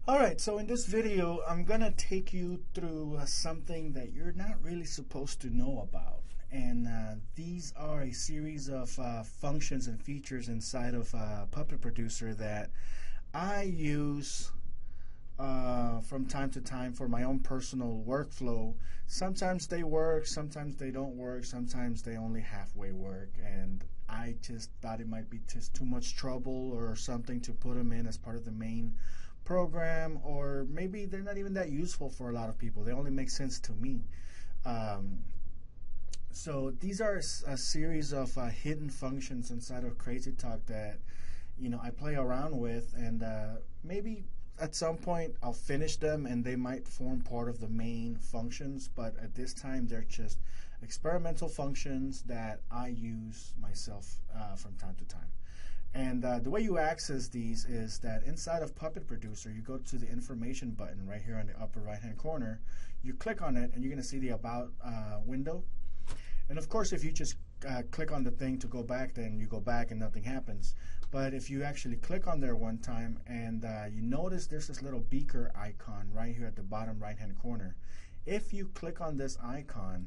Alright, so in this video, I'm gonna take you through something that you're not really supposed to know about. And these are a series of functions and features inside of Puppet Producer that I use from time to time for my own personal workflow. Sometimes they work, sometimes they don't work, sometimes they only halfway work. And I just thought it might be just too much trouble or something to put them in as part of the main program, or maybe they're not even that useful for a lot of people. They only make sense to me. So these are a series of hidden functions inside of Crazy Talk that I play around with, and maybe at some point I'll finish them and they might form part of the main functions, but at this time they're just experimental functions that I use myself from time to time. And the way you access these is that inside of Puppet Producer, you go to the information button right here on the upper right hand corner. You click on it and you're going to see the About window. And of course, if you just click on the thing to go back, then you go back and nothing happens. But if you actually click on there one time and you notice there's this little beaker icon right here at the bottom right hand corner. If you click on this icon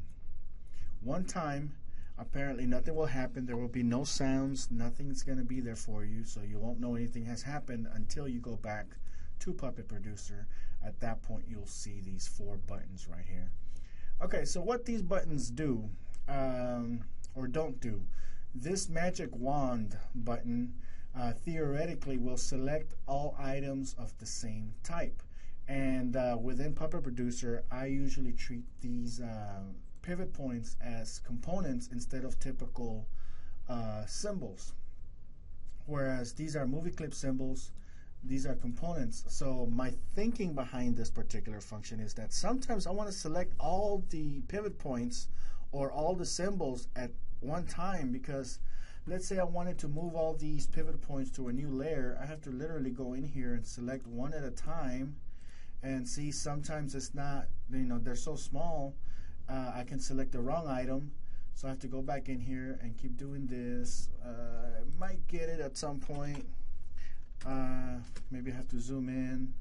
one time, apparently nothing will happen. There will be no sounds. Nothing's going to be there for you, so you won't know anything has happened until you go back to Puppet Producer. At that point, you'll see these 4 buttons right here. Okay, so what these buttons do or don't do. This magic wand button theoretically will select all items of the same type. And within Puppet Producer, I usually treat these pivot points as components instead of typical symbols. Whereas these are movie clip symbols, these are components. So my thinking behind this particular function is that sometimes I want to select all the pivot points or all the symbols at one time, because let's say I wanted to move all these pivot points to a new layer. I have to literally go in here and select one at a time. And see, sometimes it's not, they're so small, I can select the wrong item. So I have to go back in here and keep doing this. I might get it at some point. Maybe I have to zoom in.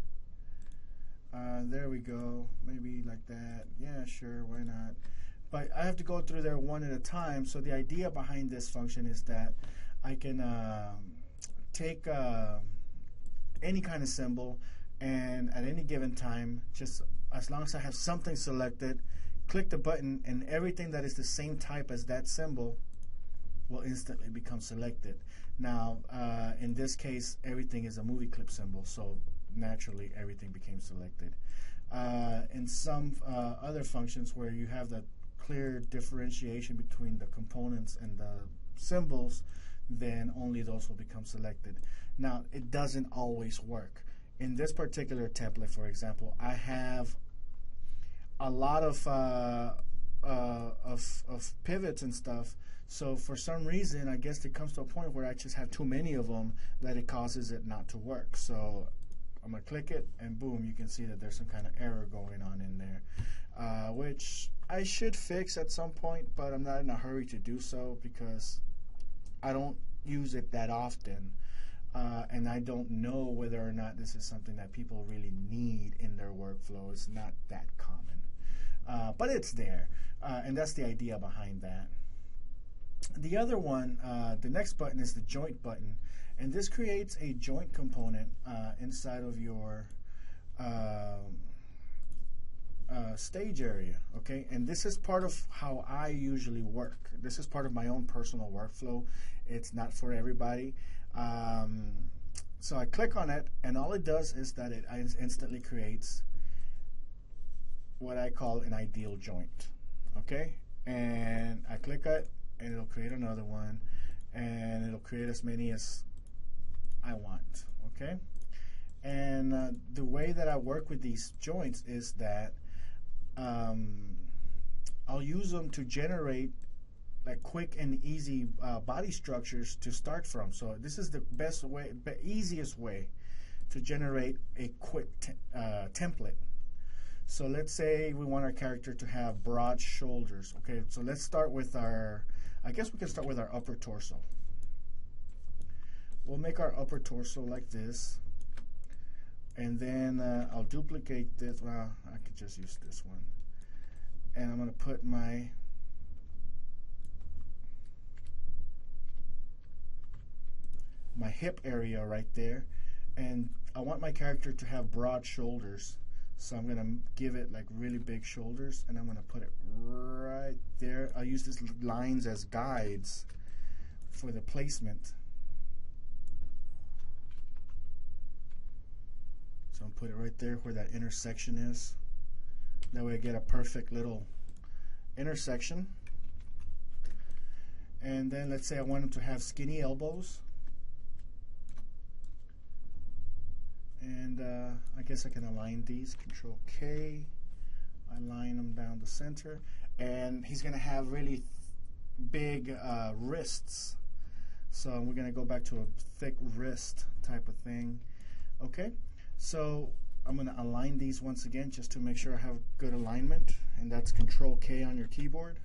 There we go. Maybe like that. Yeah, sure, why not? But I have to go through there one at a time. So the idea behind this function is that I can take any kind of symbol, and at any given time, just as long as I have something selected, click the button and everything that is the same type as that symbol will instantly become selected. Now, in this case, everything is a movie clip symbol, so naturally everything became selected. In some other functions where you have the clear differentiation between the components and the symbols, then only those will become selected. Now, it doesn't always work. In this particular template, for example, I have a lot of pivots and stuff. So for some reason, I guess it comes to a point where I just have too many of them that it causes it not to work. So I'm going to click it, and boom, you can see that there's some kind of error going on in there, which I should fix at some point, but I'm not in a hurry to do so because I don't use it that often. And I don't know whether or not this is something that people really need in their workflow. It's not that common. But it's there, and that's the idea behind that. The other one, the next button, is the joint button, and this creates a joint component inside of your stage area, okay? And this is part of how I usually work. This is part of my own personal workflow. It's not for everybody. So I click on it, and all it does is that it instantly creates what I call an ideal joint, okay? And I click it, and it'll create another one, and it'll create as many as I want, okay? And the way that I work with these joints is that I'll use them to generate like quick and easy body structures to start from. So this is the best way, easiest way to generate a quick template. So let's say we want our character to have broad shoulders. Okay, so let's start with our, I guess we can start with our upper torso. We'll make our upper torso like this. And then I'll duplicate this. Well, I could just use this one. And I'm going to put my hip area right there. And I want my character to have broad shoulders. So I'm going to give it like really big shoulders, and I'm going to put it right there. I'll use these lines as guides for the placement. So I'll put it right there where that intersection is. That way I get a perfect little intersection. And then let's say I want him to have skinny elbows. And I guess I can align these. Control K. Align them down the center. And he's going to have really big wrists. So we're going to go back to a thick wrist type of thing. Okay. So I'm going to align these once again just to make sure I have good alignment. And that's Control K on your keyboard.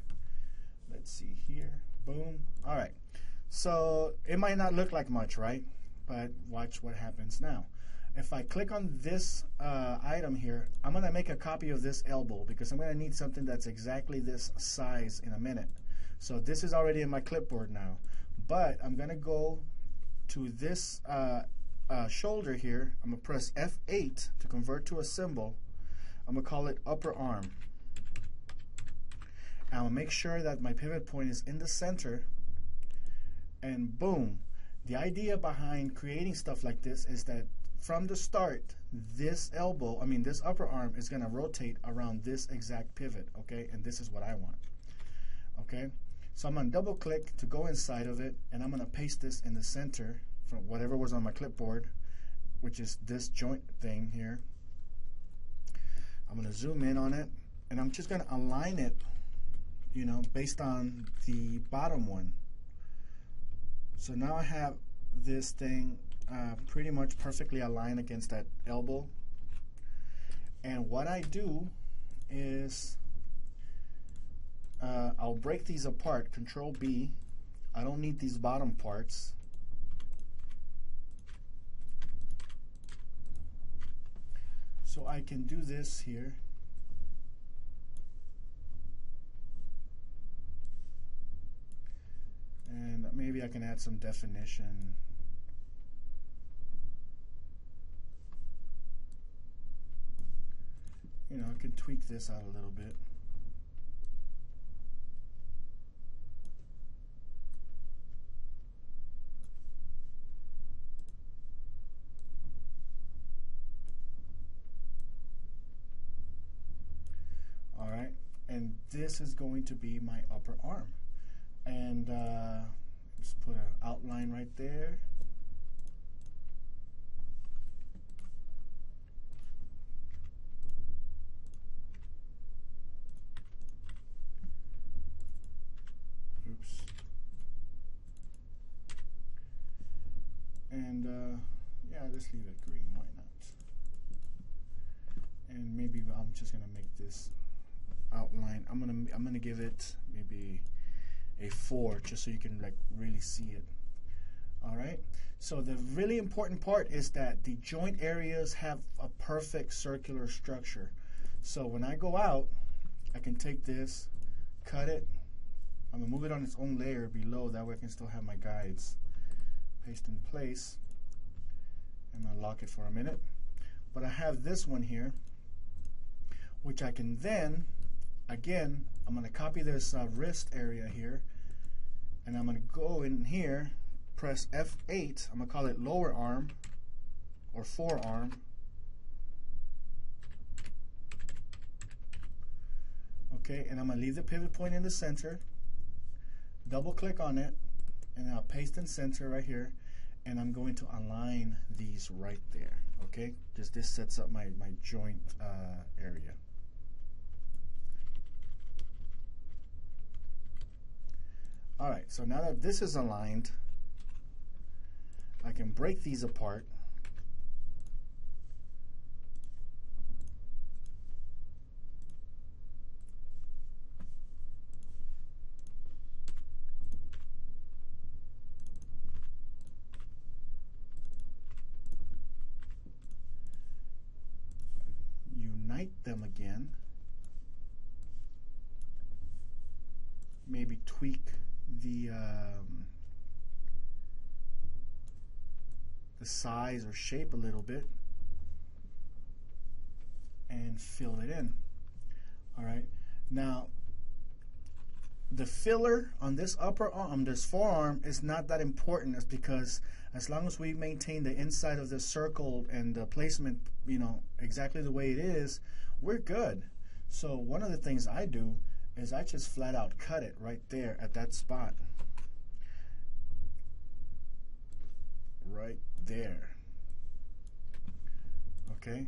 Let's see here. Boom. All right. So it might not look like much, right? But watch what happens now. If I click on this item here, I'm going to make a copy of this elbow because I'm going to need something that's exactly this size in a minute. So this is already in my clipboard now. But I'm going to go to this shoulder here. I'm going to press F8 to convert to a symbol. I'm going to call it upper arm. And I'll make sure that my pivot point is in the center. And boom. The idea behind creating stuff like this is that from the start, this upper arm is going to rotate around this exact pivot, okay? And this is what I want, okay? So I'm going to double click to go inside of it, and I'm going to paste this in the center from whatever was on my clipboard, which is this joint thing here. I'm going to zoom in on it, and I'm just going to align it, you know, based on the bottom one. So now I have this thing pretty much perfectly aligned against that elbow. And what I do is I'll break these apart, Control B. I don't need these bottom parts. So I can do this here. And maybe I can add some definition. You know, I can tweak this out a little bit. All right, and this is going to be my upper arm. And just put an outline right there. Oops. And yeah, just leave it green. Why not? And maybe I'm just gonna make this outline. I'm gonna give it maybe a 4 just so you can like really see it. All right, so the really important part is that the joint areas have a perfect circular structure. So when I go out, I can take this, cut it, I'm gonna move it on its own layer below, that way I can still have my guides. Paste in place, and I'll lock it for a minute. But I have this one here, which I can then, again, I'm going to copy this wrist area here, and I'm going to go in here, press F8, I'm going to call it lower arm, or forearm. Okay, and I'm going to leave the pivot point in the center, double click on it, and then I'll paste in center right here, and I'm going to align these right there. Okay, just this sets up my joint area. All right, so now that this is aligned, I can break these apart. unite them again. Maybe tweak the size or shape a little bit and fill it in. All right, now the filler on this upper arm, this forearm, is not that important. It's because as long as we maintain the inside of the circle and the placement, you know, exactly the way it is, we're good. So one of the things I do is I just flat out cut it right there at that spot. Right there. Okay?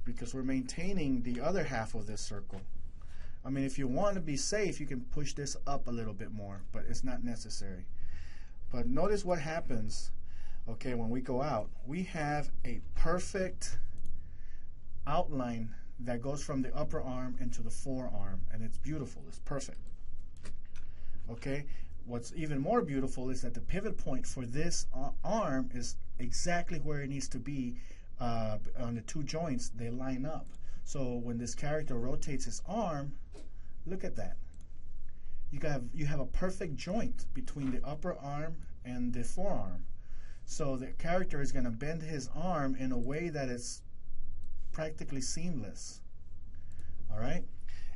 Because we're maintaining the other half of this circle. I mean, if you want to be safe, you can push this up a little bit more, but it's not necessary. But notice what happens, okay, when we go out. We have a perfect outline that goes from the upper arm into the forearm, and it's beautiful. It's perfect. Okay? What's even more beautiful is that the pivot point for this arm is exactly where it needs to be. On the two joints, they line up. So when this character rotates his arm, look at that. You have a perfect joint between the upper arm and the forearm. So the character is going to bend his arm in a way that is practically seamless. All right?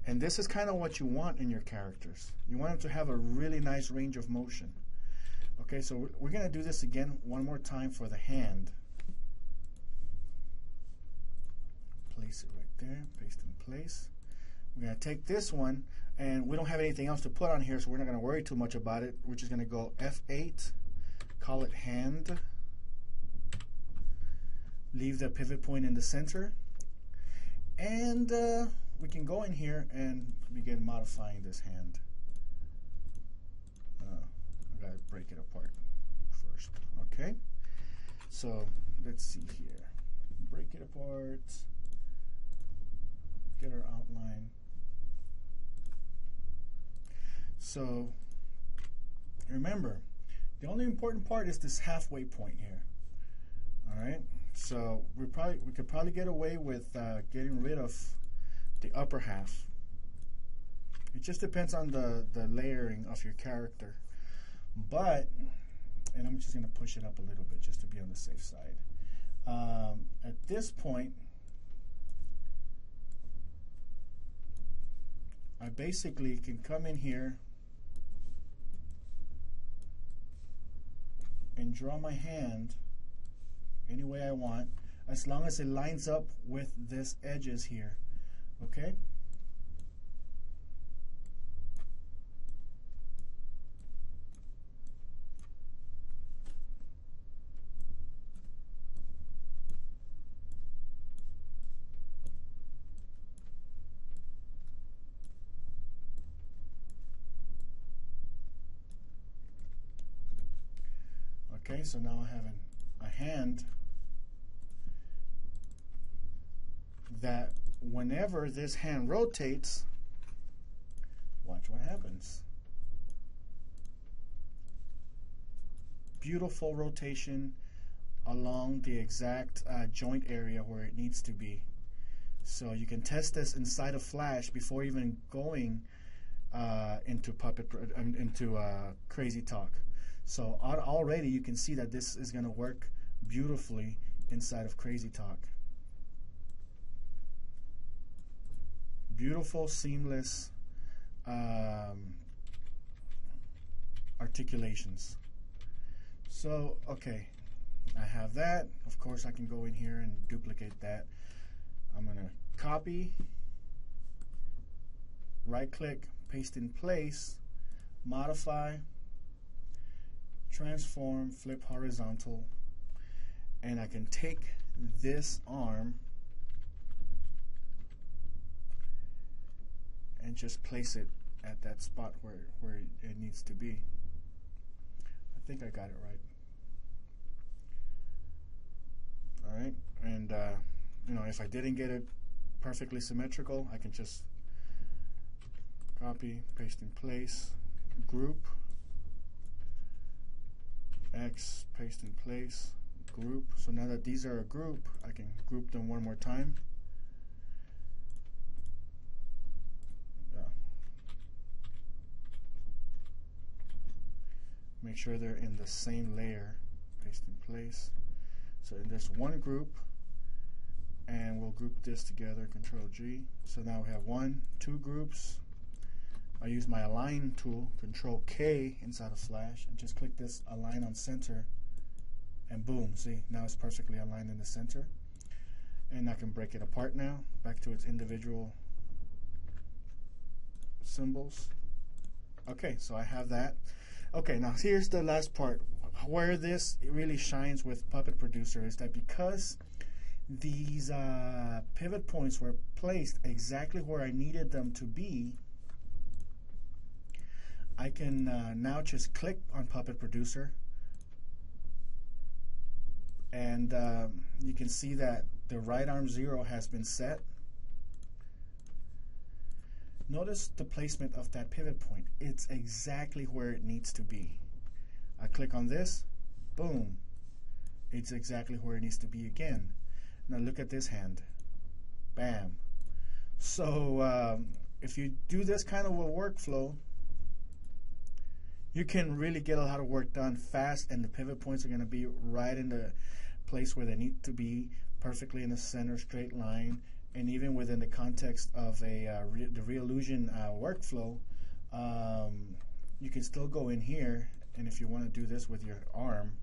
And this is kind of what you want in your characters. You want them to have a really nice range of motion. Okay, so we're going to do this again one more time for the hand. Place it right there, paste in place. We're going to take this one, and we don't have anything else to put on here, so we're not going to worry too much about it. We're just going to go F8, call it hand, leave the pivot point in the center, and we can go in here and begin modifying this hand. I got to break it apart first. Okay, so let's see here. Break it apart. Get our outline. So remember, the only important part is this halfway point here. All right. So we could probably get away with getting rid of the upper half. It just depends on the layering of your character. But, and I'm just going to push it up a little bit just to be on the safe side. At this point, I basically can come in here and draw my hand any way I want, as long as it lines up with this edges here. Okay? Okay, so now I have a hand that whenever this hand rotates, watch what happens. Beautiful rotation along the exact joint area where it needs to be. So you can test this inside of Flash before even going into Crazy Talk. So already you can see that this is going to work beautifully inside of Crazy Talk. Beautiful, seamless articulations. So, okay, I have that. Of course, I can go in here and duplicate that. I'm going to copy, right-click, paste in place, modify, transform, flip horizontal, and I can take this arm and just place it at that spot where it needs to be. I think I got it right. All right, and you know, if I didn't get it perfectly symmetrical, I can just copy, paste in place, group, X, paste in place, group. So now that these are a group, I can group them one more time. make sure they're in the same layer. Paste in place. So in this one group, and we'll group this together, Control G. So now we have 1, 2 groups. I use my align tool, Control K inside of Flash, and just click this align on center, and boom, see, now it's perfectly aligned in the center. And I can break it apart now, back to its individual symbols. Okay, so I have that. Okay, now here's the last part. Where this really shines with Puppet Producer is that because these pivot points were placed exactly where I needed them to be, I can now just click on Puppet Producer, and you can see that the right arm 0 has been set. Notice the placement of that pivot point. It's exactly where it needs to be. I click on this, boom, it's exactly where it needs to be again. Now look at this hand, bam. So if you do this kind of a workflow, you can really get a lot of work done fast, and the pivot points are going to be right in the place where they need to be, perfectly in the center straight line. And even within the context of the Reallusion workflow, you can still go in here, and if you want to do this with your arm,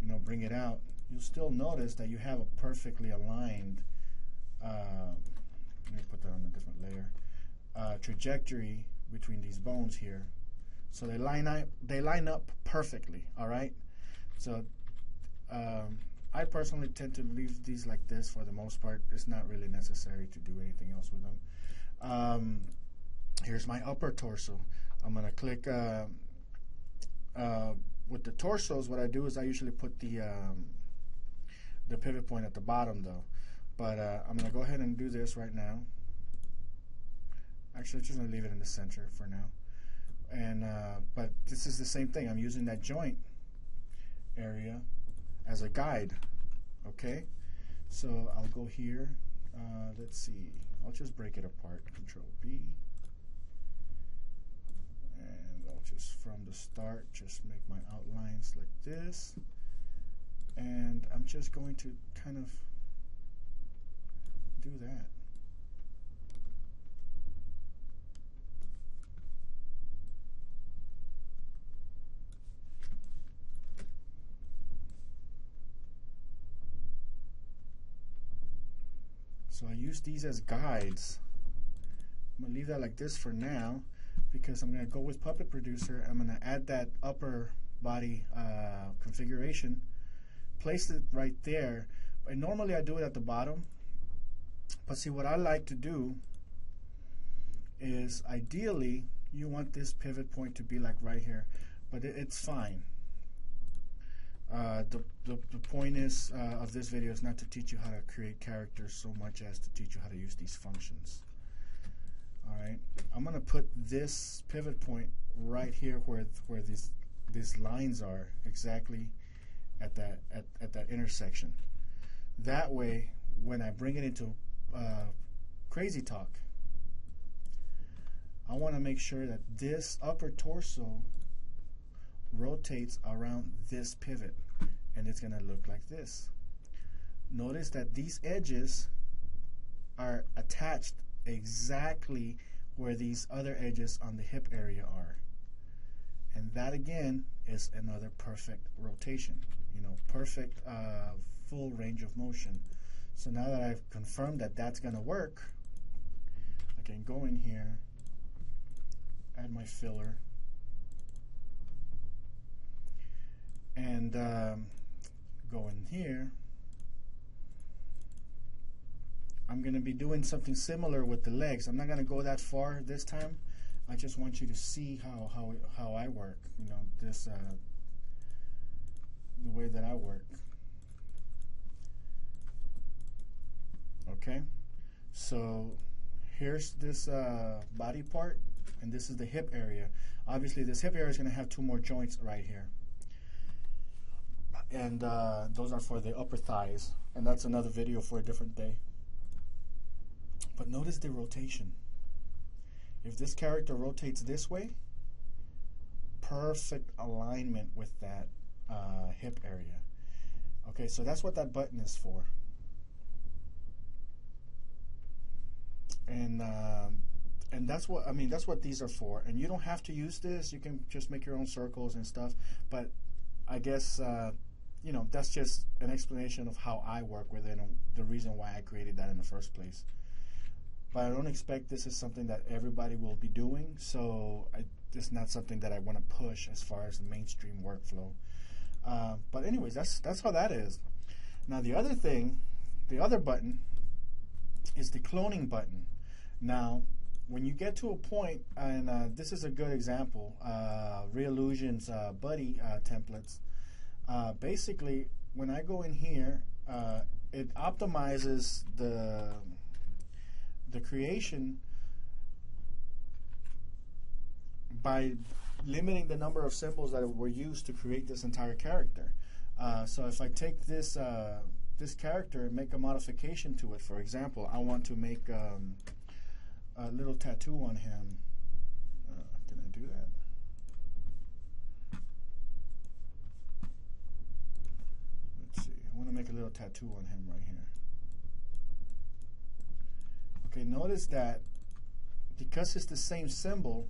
you know, bring it out, you'll still notice that you have a perfectly aligned, let me put that on a different layer, trajectory between these bones here. So they line up perfectly, all right? So I personally tend to leave these like this for the most part. It's not really necessary to do anything else with them. Here's my upper torso. I'm going to click with the torsos. What I do is I usually put the pivot point at the bottom though. But I'm going to go ahead and do this right now. Actually, I'm just going to leave it in the center for now. And but this is the same thing. I'm using that joint area as a guide. Okay, so I'll go here. Let's see. I'll just break it apart. Control B, and I'll just from the start just make my outlines like this. And I'm just going to kind of do that. So I use these as guides. I'm going to leave that like this for now because I'm going to go with Puppet Producer. I'm going to add that upper body configuration, place it right there. And normally I do it at the bottom. But see, what I like to do is ideally you want this pivot point to be like right here. But it's fine. The point is of this video is not to teach you how to create characters so much as to teach you how to use these functions. Alright, I'm going to put this pivot point right here where these lines are, exactly at that intersection. That way, when I bring it into Crazy Talk, I want to make sure that this upper torso rotates around this pivot, and it's going to look like this. Notice that these edges are attached exactly where these other edges on the hip area are, and that again is another perfect rotation, you know, perfect full range of motion. So now that I've confirmed that that's going to work, I can go in here, add my filler, and go in here. I'm going to be doing something similar with the legs. I'm not going to go that far this time. I just want you to see how I work. You know, this the way that I work. Okay, so here's this body part, and this is the hip area. Obviously, this hip area is going to have two more joints right here. And those are for the upper thighs, and that's another video for a different day. But notice the rotation. If this character rotates this way, perfect alignment with that hip area. Okay, so that's what that button is for. And that's what, I mean, that's what these are for. And you don't have to use this. You can just make your own circles and stuff. But I guess, you know, that's just an explanation of how I work with it and the reason why I created that in the first place. But I don't expect this is something that everybody will be doing. So it's not something that I want to push as far as the mainstream workflow. But anyways, that's how that is. Now the other thing, the other button is the cloning button. Now, when you get to a point, and this is a good example, Reallusion's Buddy templates. Basically, when I go in here, it optimizes the creation by limiting the number of symbols that were used to create this entire character. So if I take this this character and make a modification to it, for example, I want to make a little tattoo on him. Can I do that? Let's see. I want to make a little tattoo on him right here. Okay, notice that because it's the same symbol,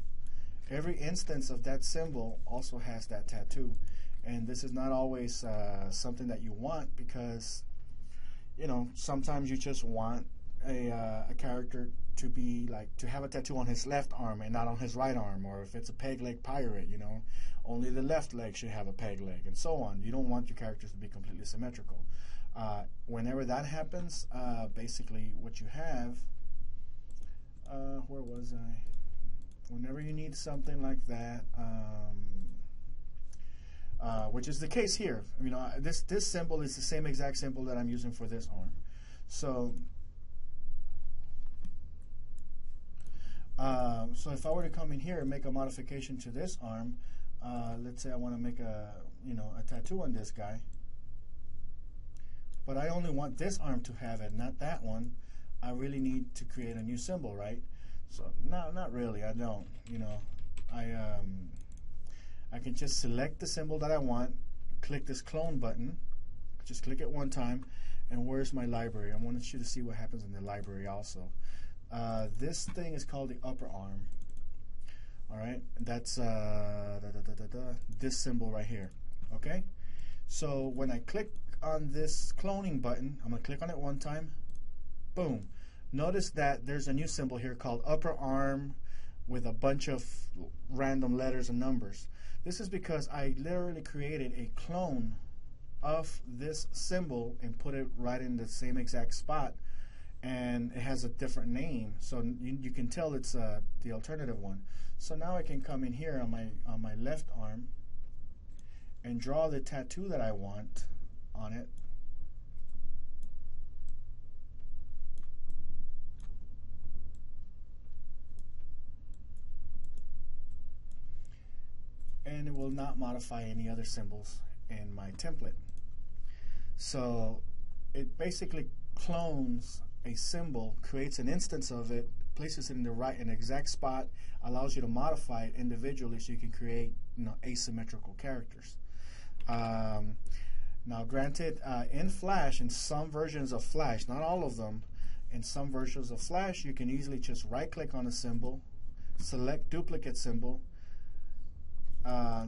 every instance of that symbol also has that tattoo. And this is not always something that you want, because, you know, sometimes you just want a character to be like, to have a tattoo on his left arm and not on his right arm. Or if it's a peg leg pirate, you know, only the left leg should have a peg leg, and so on. You don't want your characters to be completely symmetrical. Whenever that happens, basically what you have, where was I? Whenever you need something like that, which is the case here. You know, this symbol is the same exact symbol that I'm using for this arm. So, so if I were to come in here and make a modification to this arm, let's say I want to make a tattoo on this guy, but I only want this arm to have it, not that one. I really need to create a new symbol, right? So no, not really. I don't. You know, I can just select the symbol that I want, click this clone button, just click it one time, and where's my library? I want you to see what happens in the library also. This thing is called the upper arm. All right, that's this symbol right here. Okay, so when I click on this cloning button, I'm gonna click on it one time. Boom. Notice that there's a new symbol here called upper arm with a bunch of random letters and numbers. This is because I literally created a clone of this symbol and put it right in the same exact spot, and it has a different name, so you can tell it's the alternative one. So now I can come in here on my left arm and draw the tattoo that I want on it. And it will not modify any other symbols in my template. So it basically clones a symbol, creates an instance of it, places it in the exact spot, allows you to modify it individually so you can create, you know, asymmetrical characters. Now granted, in Flash, in some versions of Flash, not all of them, in some versions of Flash, you can easily just right click on a symbol, select duplicate symbol.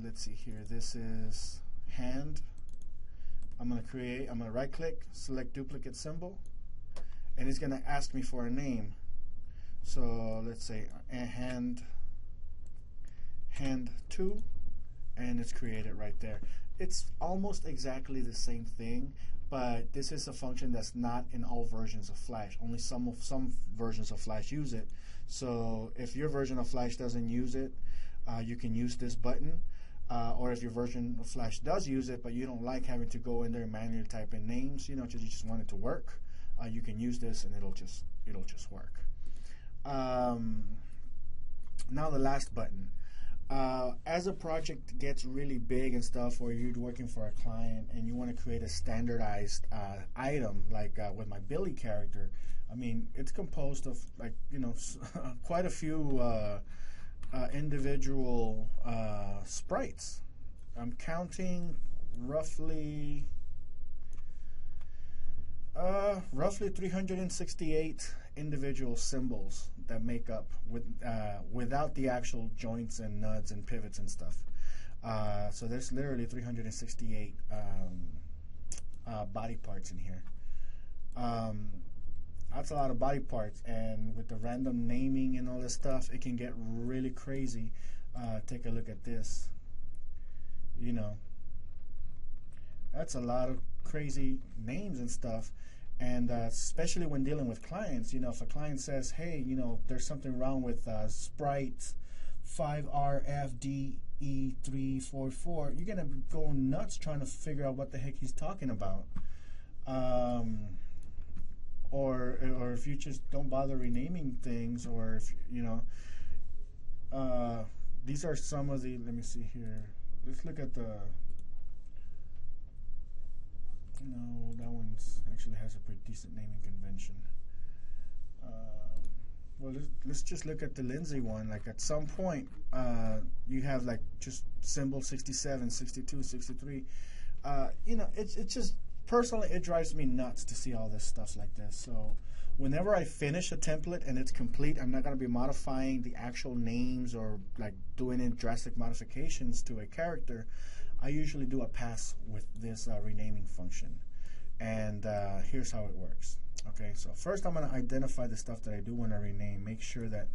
Let's see here, this is hand. I'm going to right click, select duplicate symbol, and it's going to ask me for a name. So let's say hand 2, and it's created right there. It's almost exactly the same thing, but this is a function that's not in all versions of Flash. Only some versions of Flash use it. So if your version of Flash doesn't use it, you can use this button. Or if your version of Flash does use it, but you don't like having to go in there and manually type in names, you know, you just want it to work, you can use this and it'll just work. Now the last button. As a project gets really big and stuff, or you're working for a client and you want to create a standardized item, like with my Billy character, I mean, it's composed of, like, you know, quite a few individual sprites. I'm counting roughly 368 individual symbols that make up without the actual joints and nuts and pivots and stuff. So there's literally 368 body parts in here. That's a lot of body parts, and with the random naming and all this stuff, it can get really crazy. Take a look at this. You know, that's a lot of crazy names and stuff. And especially when dealing with clients, you know, if a client says, hey, you know, there's something wrong with Sprite 5RFDE344, you're going to go nuts trying to figure out what the heck he's talking about. Or if you just don't bother renaming things, or if, you know, these are some of the, let me see here. Let's look at the, no, that one actually has a pretty decent naming convention. Well, let's just look at the Lindsay one. Like at some point, you have like just symbol 67, 62, 63. You know, it's just, personally, it drives me nuts to see all this stuff like this. So whenever I finish a template and it's complete, I'm not going to be modifying the actual names or like doing any drastic modifications to a character. I usually do a pass with this renaming function. And here's how it works. Okay, so first I'm going to identify the stuff that I do want to rename. Make sure that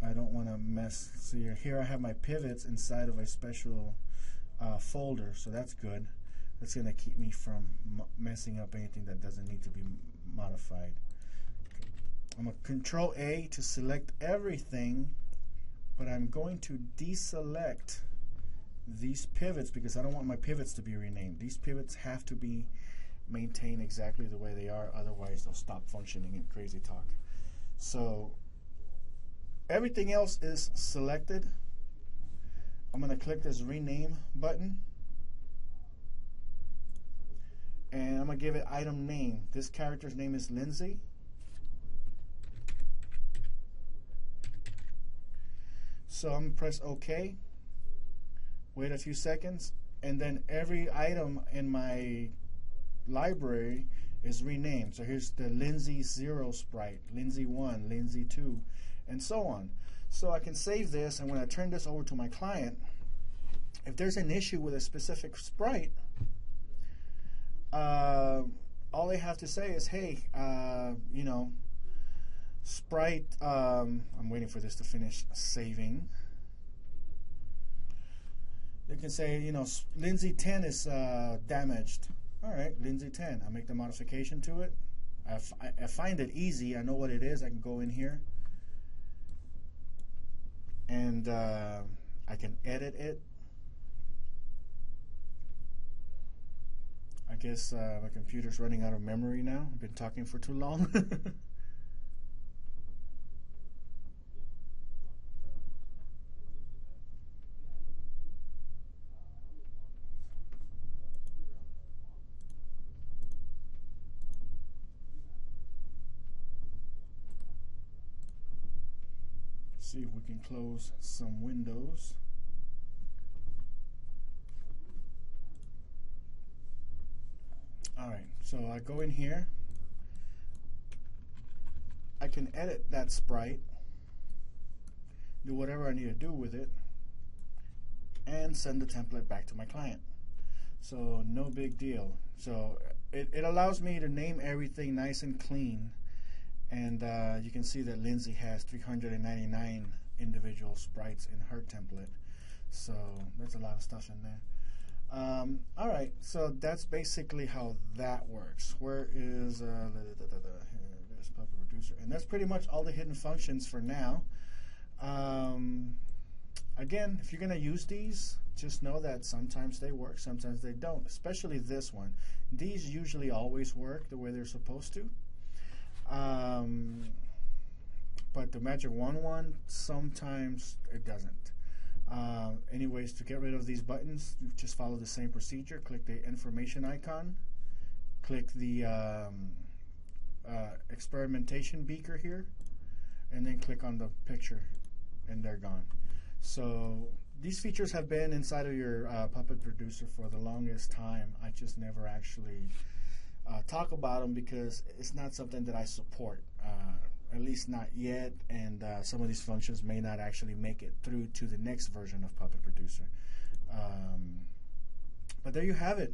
I don't want to mess. See, here I have my pivots inside of a special folder, so that's good. That's going to keep me from messing up anything that doesn't need to be modified. Okay. I'm going to Control A to select everything, but I'm going to deselect these pivots because I don't want my pivots to be renamed. These pivots have to be maintained exactly the way they are, otherwise they'll stop functioning in Crazy Talk. So everything else is selected. I'm going to click this rename button, and I'm going to give it item name. This character's name is Lindsay. So I'm going to press OK. Wait a few seconds, and then every item in my library is renamed. So here's the Lindsay 0 sprite, Lindsay 1, Lindsay 2, and so on. So I can save this, and when I turn this over to my client, if there's an issue with a specific sprite, all they have to say is, hey, you know, sprite, I'm waiting for this to finish saving. You can say, you know, Lindsay 10 is damaged. All right, Lindsay 10. I make the modification to it. I find it easy. I know what it is. I can go in here and I can edit it. I guess my computer's running out of memory now. I've been talking for too long. See if we can close some windows. Alright, so I go in here. I can edit that sprite, do whatever I need to do with it, and send the template back to my client. So no big deal. So it allows me to name everything nice and clean. And you can see that Lindsay has 399 individual sprites in her template. So there's a lot of stuff in there. All right, so that's basically how that works. Where is there's Puppet Reducer, and that's pretty much all the hidden functions for now. Again, if you're going to use these, just know that sometimes they work, sometimes they don't. Especially this one. These usually always work the way they're supposed to. But the Magic Wand one, sometimes it doesn't. Anyways, to get rid of these buttons, you just follow the same procedure. Click the information icon, click the experimentation beaker here, and then click on the picture and they're gone. So these features have been inside of your Puppet Producer for the longest time. I just never actually talk about them because it's not something that I support, at least not yet, and some of these functions may not actually make it through to the next version of Puppet Producer. But there you have it.